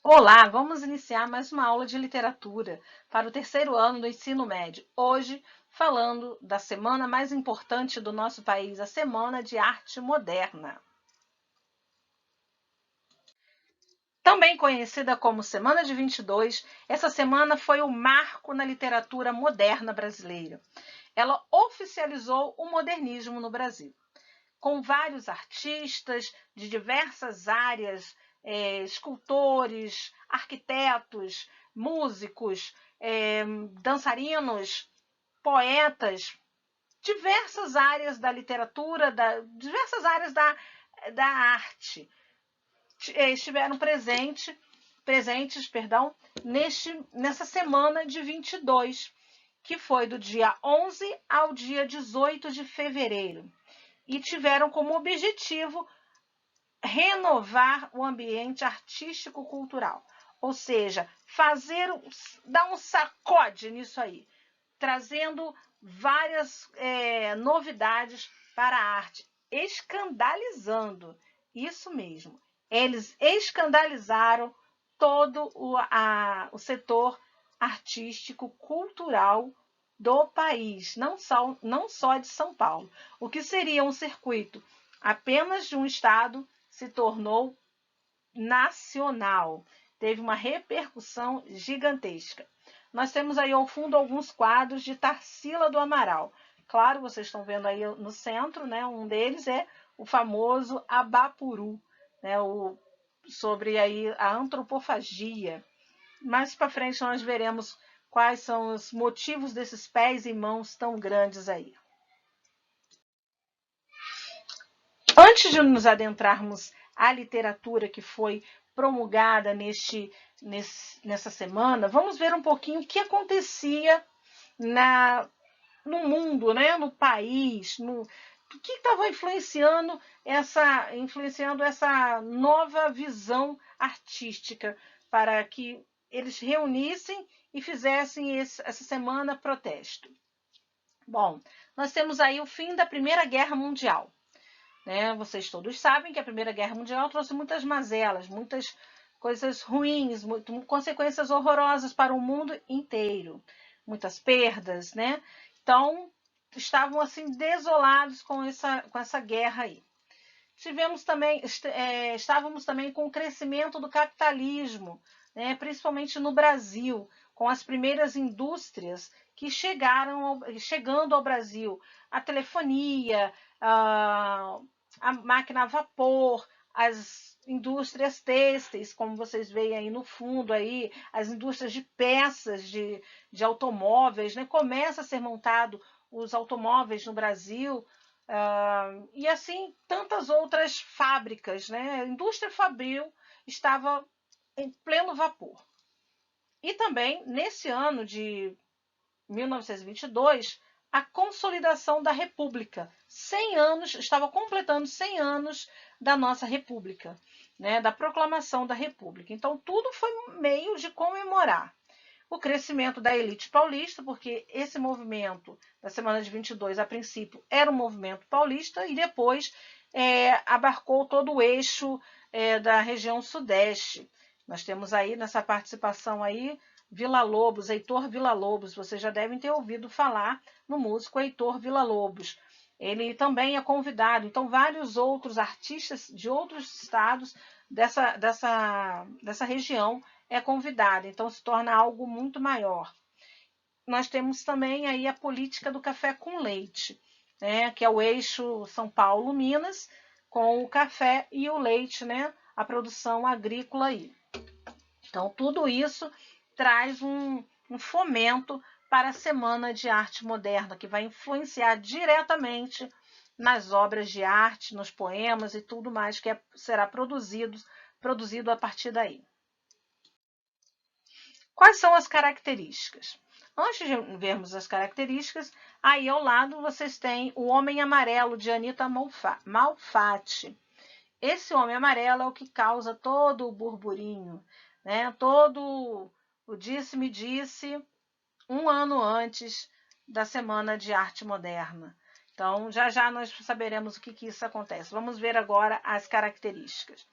Olá, vamos iniciar mais uma aula de literatura para o terceiro ano do ensino médio. Hoje, falando da semana mais importante do nosso país, a Semana de Arte Moderna. Também conhecida como Semana de 22, essa semana foi o marco na literatura moderna brasileira. Ela oficializou o modernismo no Brasil, com vários artistas de diversas áreas, escultores, arquitetos, músicos, dançarinos, poetas, diversas áreas da literatura, diversas áreas da arte estiveram presentes nessa semana de 22, que foi do dia 11 ao dia 18 de fevereiro. E tiveram como objetivo renovar o ambiente artístico-cultural, ou seja, dar um sacode nisso aí, trazendo várias novidades para a arte, escandalizando, isso mesmo, eles escandalizaram todo o setor artístico-cultural do país, não só de São Paulo. O que seria um circuito apenas de um estado se tornou nacional. Teve uma repercussão gigantesca. Nós temos aí ao fundo alguns quadros de Tarsila do Amaral. Claro, vocês estão vendo aí no centro, né? Um deles é o famoso Abapuru, né? Sobre aí a antropofagia. Mais para frente nós veremos quais são os motivos desses pés e mãos tão grandes aí. Antes de nos adentrarmos à literatura que foi promulgada nessa semana, vamos ver um pouquinho o que acontecia no mundo, né? No país, o que estava influenciando essa nova visão artística para que eles reunissem e fizessem essa semana protesto. Bom, nós temos aí o fim da Primeira Guerra Mundial. Né? Vocês todos sabem que a Primeira Guerra Mundial trouxe muitas mazelas, muitas coisas ruins, consequências horrorosas para o mundo inteiro, muitas perdas, né? Então, estavam assim desolados com essa guerra aí. Estávamos também com o crescimento do capitalismo, né? Principalmente no Brasil, com as primeiras indústrias que chegando ao Brasil, a telefonia, a máquina a vapor, as indústrias têxteis, como vocês veem aí no fundo, aí, as indústrias de peças de automóveis, né? Começa a ser montado os automóveis no Brasil, e assim tantas outras fábricas, né? A indústria fabril estava em pleno vapor. E também, nesse ano de 1922, a consolidação da República. 100 anos, estava completando 100 anos da nossa República, né, da proclamação da República. Então, tudo foi meio de comemorar o crescimento da elite paulista, porque esse movimento da Semana de 22, a princípio, era um movimento paulista e depois abarcou todo o eixo da região sudeste. Nós temos aí, nessa participação aí, Villa-Lobos, Heitor Villa-Lobos, vocês já devem ter ouvido falar no músico Heitor Villa-Lobos. Ele também é convidado, então vários outros artistas de outros estados dessa região é convidado, então se torna algo muito maior. Nós temos também aí a política do café com leite, né, que é o eixo São Paulo-Minas, com o café e o leite, né, a produção agrícola aí. Então, tudo isso traz um fomento para a Semana de Arte Moderna, que vai influenciar diretamente nas obras de arte, nos poemas e tudo mais que será produzido a partir daí. Quais são as características? Antes de vermos as características, aí ao lado vocês têm O Homem Amarelo, de Anita Malfatti. Esse Homem Amarelo é o que causa todo o burburinho, né? Todo o disse-me-disse um ano antes da Semana de Arte Moderna. Então, já já nós saberemos o que isso acontece. Vamos ver agora as características.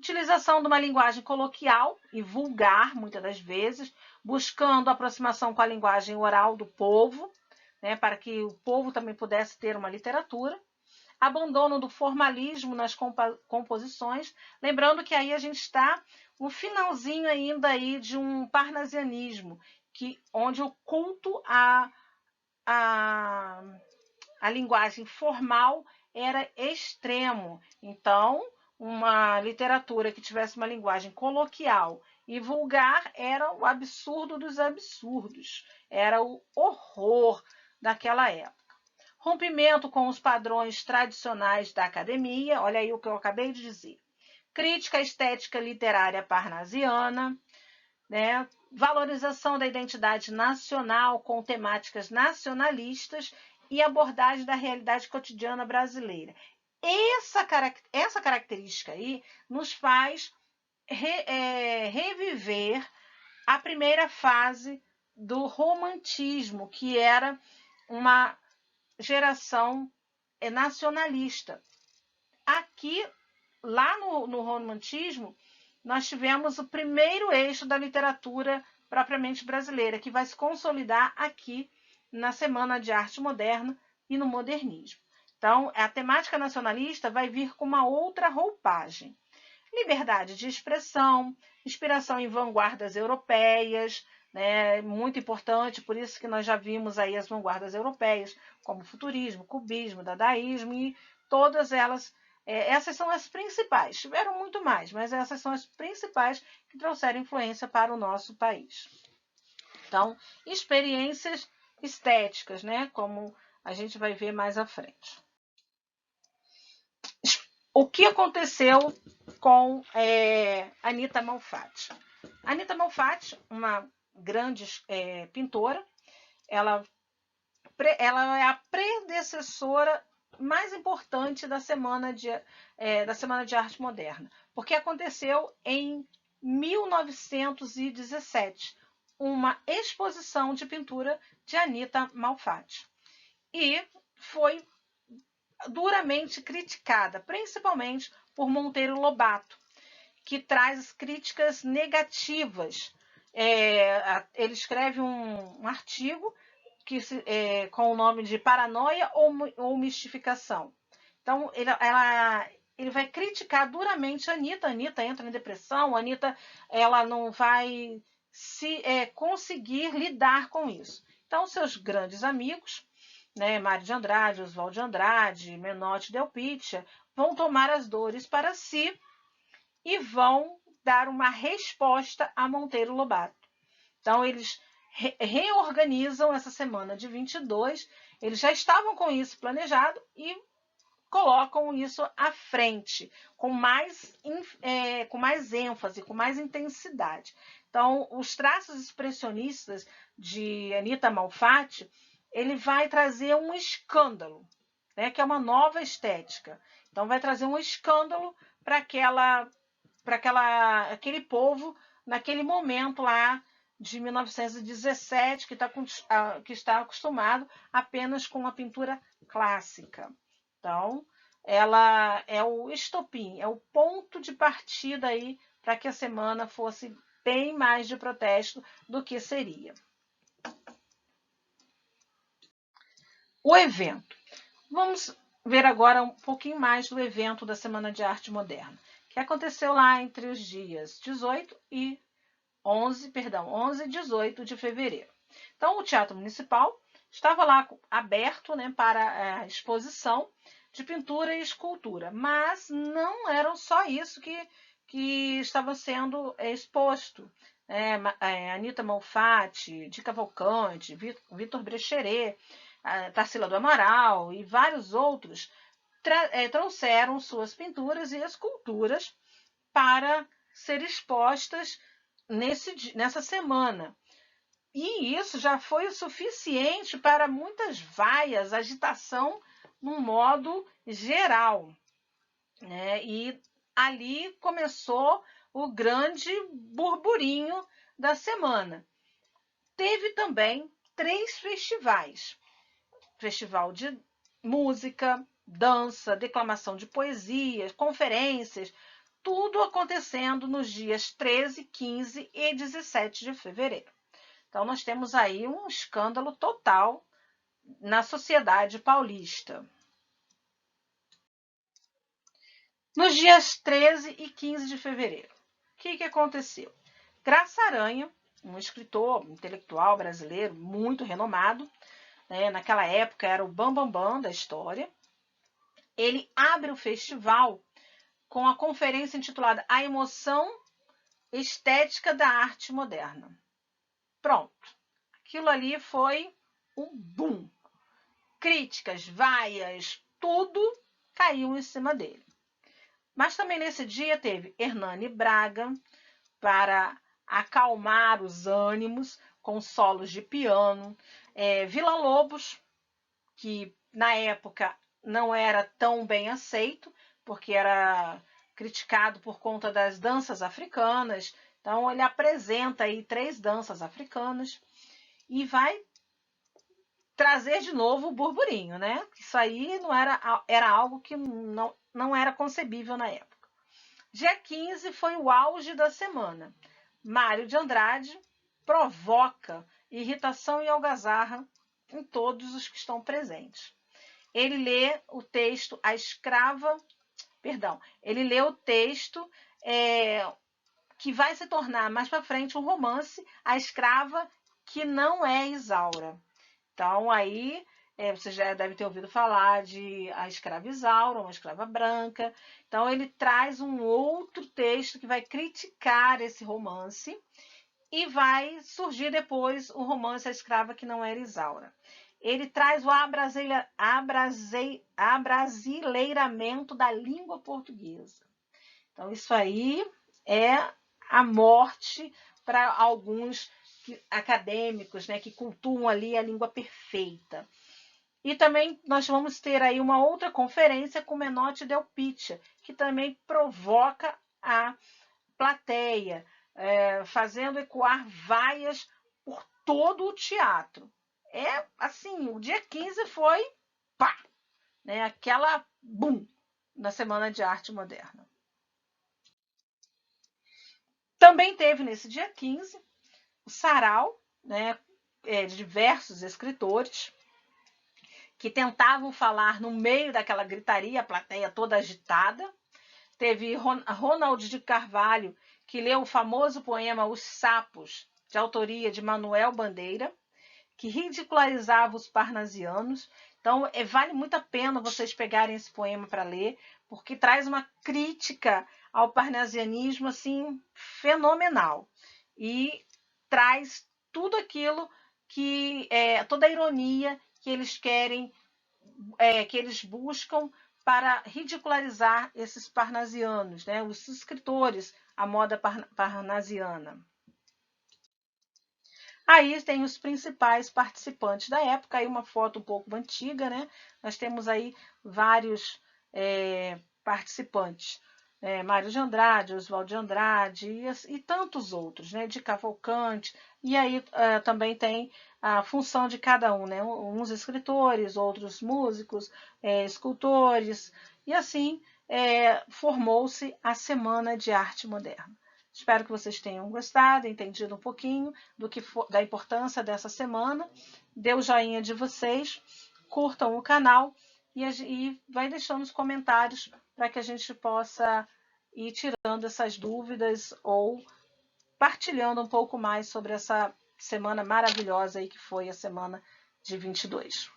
Utilização de uma linguagem coloquial e vulgar, muitas das vezes, buscando aproximação com a linguagem oral do povo, né, para que o povo também pudesse ter uma literatura. Abandono do formalismo nas composições, lembrando que aí a gente está no finalzinho ainda aí de um parnasianismo, onde o culto a linguagem formal era extremo. Então, uma literatura que tivesse uma linguagem coloquial e vulgar era o absurdo dos absurdos, era o horror daquela época. Rompimento com os padrões tradicionais da academia, olha aí o que eu acabei de dizer. Crítica estética literária parnasiana, né? Valorização da identidade nacional com temáticas nacionalistas e abordagem da realidade cotidiana brasileira. Essa característica aí nos faz reviver a primeira fase do romantismo, que era uma geração nacionalista. Aqui, lá no romantismo, nós tivemos o primeiro eixo da literatura propriamente brasileira, que vai se consolidar aqui na Semana de Arte Moderna e no modernismo. Então, a temática nacionalista vai vir com uma outra roupagem. Liberdade de expressão, inspiração em vanguardas europeias, né, muito importante, por isso que nós já vimos aí as vanguardas europeias, como futurismo, cubismo, dadaísmo, e todas elas, essas são as principais, tiveram muito mais, mas essas são as principais que trouxeram influência para o nosso país. Então, experiências estéticas, né, como a gente vai ver mais à frente. O que aconteceu com Anita Malfatti? Anita Malfatti, uma grande pintora, ela é a predecessora mais importante da Semana de Arte Moderna, porque aconteceu em 1917, uma exposição de pintura de Anita Malfatti. E foi duramente criticada, principalmente por Monteiro Lobato, que traz críticas negativas. Ele escreve um artigo com o nome de Paranoia ou Mistificação. Então, ele vai criticar duramente a Anita. A Anita entra em depressão, a Anita ela não vai conseguir lidar com isso. Então, seus grandes amigos, né, Mário de Andrade, Oswald de Andrade, Menotti Delpitia, vão tomar as dores para si e vão dar uma resposta a Monteiro Lobato. Então, eles reorganizam essa semana de 22, eles já estavam com isso planejado e colocam isso à frente, com mais ênfase, com mais intensidade. Então, os traços expressionistas de Anita Malfatti, ele vai trazer um escândalo, né, que é uma nova estética. Então, vai trazer um escândalo para aquele povo naquele momento lá de 1917, que está acostumado apenas com a pintura clássica. Então, ela é o estopim, é o ponto de partida aí para que a semana fosse bem mais de protesto do que seria. O evento. Vamos ver agora um pouquinho mais do evento da Semana de Arte Moderna, que aconteceu lá entre os dias 11 e 18 de fevereiro. Então, o Teatro Municipal estava lá aberto, né, para a exposição de pintura e escultura, mas não era só isso que estava sendo exposto. Anita Malfatti, Di Cavalcanti, Vitor Brecheret, Tarsila do Amaral e vários outros trouxeram suas pinturas e esculturas para ser expostas nessa semana. E isso já foi o suficiente para muitas vaias, agitação num modo geral, né? E ali começou o grande burburinho da semana. Teve também 3 festivais. Festival de música, dança, declamação de poesias, conferências, tudo acontecendo nos dias 13, 15 e 17 de fevereiro. Então, nós temos aí um escândalo total na sociedade paulista. Nos dias 13 e 15 de fevereiro, o que aconteceu? Graça Aranha, um escritor intelectual brasileiro muito renomado, né, naquela época era o bambambam da história, ele abre o festival com a conferência intitulada A Emoção Estética da Arte Moderna. Pronto. Aquilo ali foi um boom. Críticas, vaias, tudo caiu em cima dele. Mas também nesse dia teve Hernani Braga para acalmar os ânimos com solos de piano, Villa-Lobos, que na época não era tão bem aceito, porque era criticado por conta das danças africanas. Então ele apresenta aí 3 danças africanas e vai trazer de novo o burburinho, né? Isso aí não era algo que não era concebível na época. Dia 15 foi o auge da semana. Mário de Andrade provoca irritação e algazarra em todos os que estão presentes. Ele lê o texto ele lê o texto que vai se tornar mais para frente um romance, A Escrava que não é Isaura. Então, aí, você já deve ter ouvido falar de A Escrava Isaura, uma escrava branca. Então, ele traz um outro texto que vai criticar esse romance e vai surgir depois o romance A Escrava que não era Isaura. Ele traz o abrasileiramento da língua portuguesa. Então, isso aí é a morte para alguns acadêmicos, né, que cultuam ali a língua perfeita. E também nós vamos ter aí uma outra conferência com Menotti Del Pitta, que também provoca a plateia, fazendo ecoar vaias por todo o teatro. Assim, o dia 15 foi pá, né, aquela boom na Semana de Arte Moderna. Também teve nesse dia 15 o sarau, né, de diversos escritores que tentavam falar no meio daquela gritaria, a plateia toda agitada. Teve Ronald de Carvalho, que leu o famoso poema Os Sapos, de autoria de Manuel Bandeira, que ridicularizava os parnasianos. Então, vale muito a pena vocês pegarem esse poema para ler, porque traz uma crítica ao parnasianismo assim fenomenal. E traz tudo aquilo que toda a ironia que eles querem, que eles buscam para ridicularizar esses parnasianos, né? Os escritores, a moda parnasiana. Aí tem os principais participantes da época, aí uma foto um pouco antiga, né? Nós temos aí vários participantes. Mário de Andrade, Oswald de Andrade e tantos outros, né? De Cavalcante. E aí também tem a função de cada um, né? Uns escritores, outros músicos, escultores. E assim formou-se a Semana de Arte Moderna. Espero que vocês tenham gostado, entendido um pouquinho da importância dessa semana. Dê o joinha de vocês, curtam o canal e vai deixando os comentários para que a gente possa ir tirando essas dúvidas ou partilhando um pouco mais sobre essa semana maravilhosa aí que foi a semana de 22.